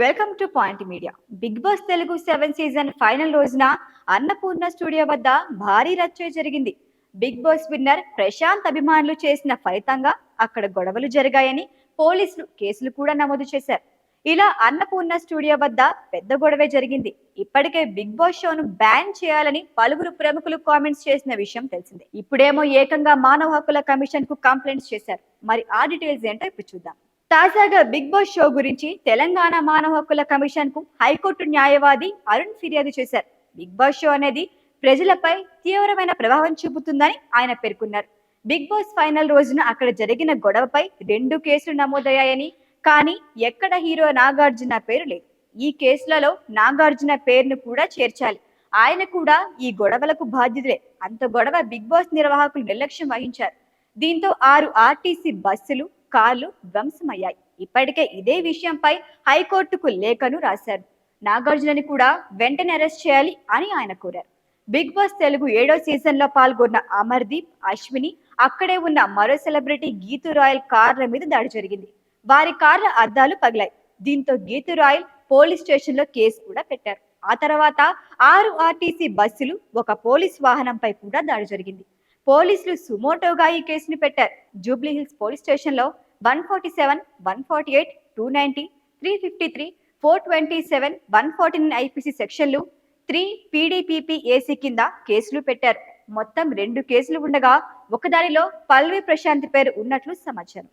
Welcome to point media. Big boss Telugu 7 season final రోజున Annapurna studio వద్ద భారీ రచ్చ జరిగింది. బిగ్ బాస్ విన్నర్ ప్రశాంత్ అభిమానులు చేసిన ఫలితంగా అక్కడ గొడవలు జరిగాయని పోలీసులు కేసులు కూడా నమోదు చేశారు. ఇలా అన్నపూర్ణ స్టూడియో వద్ద పెద్ద గొడవే జరిగింది. ఇప్పటికే బిగ్ బాస్ షోను బ్యాన్ చేయాలని పలువురు ప్రముఖులు కామెంట్స్ చేసిన విషయం తెలిసిందే. ఇప్పుడేమో ఏకంగా మానవ హక్కుల కమిషన్ కు కంప్లైంట్స్ చేశారు. మరి ఆ డీటెయిల్స్ ఏంటో ఇప్పుడు చూద్దాం. తాజాగా బిగ్ బాస్ షో గురించి తెలంగాణ మానవ హక్కుల కమిషన్ కు హైకోర్టు న్యాయవాది అరుణ్ ఫిర్యాదు చేశారు. బిగ్ బాస్ షో అనేది ప్రజలపై తీవ్రమైన ప్రభావం చూపుతుందని ఆయన పేర్కొన్నారు. బిగ్ బాస్ ఫైనల్ రోజున అక్కడ జరిగిన గొడవపై 2 కేసులు నమోదయ్యాయని, కానీ ఎక్కడ హీరో నాగార్జున పేరు లేదు. ఈ కేసులలో నాగార్జున పేరును కూడా చేర్చాలి. ఆయన కూడా ఈ గొడవలకు బాధ్యులే. అంత గొడవ బిగ్ బాస్ నిర్వాహకులు నిర్లక్ష్యం వహించారు. దీంతో 6 ఆర్టీసీ బస్సులు, కార్లు ధ్వంసమయ్యాయి. ఇప్పటికే ఇదే విషయంపై హైకోర్టుకు లేఖను రాశారు. నాగార్జునని కూడా వెంటనే అరెస్ట్ చేయాలి అని ఆయన కోరారు. బిగ్ బాస్ తెలుగు 7వ సీజన్ లో పాల్గొన్న అమర్దీప్, అశ్విని, అక్కడే ఉన్న మరో సెలబ్రిటీ గీతూ రాయల్ కార్ల మీద దాడి జరిగింది. వారి కార్ల అద్దాలు పగిలాయి. దీంతో గీతూ రాయల్ పోలీస్ స్టేషన్ లో కేసు కూడా పెట్టారు. ఆ తర్వాత 6 ఆర్టీసీ బస్సులు, ఒక పోలీస్ వాహనంపై కూడా దాడి జరిగింది. పోలీసులు సుమోటోగా ఈ కేసును పెట్టారు. జూబ్లీ హిల్స్ పోలీస్ స్టేషన్ లో 147, 148, 290, 353, 427, 149 ఐపీసీ సెక్షన్లు, 3 పీడీపీపీ ఏసీ కింద కేసులు పెట్టారు. మొత్తం 2 కేసులు ఉండగా ఒకదానిలో పల్వి ప్రశాంత్ పేరు ఉన్నట్లు సమాచారం.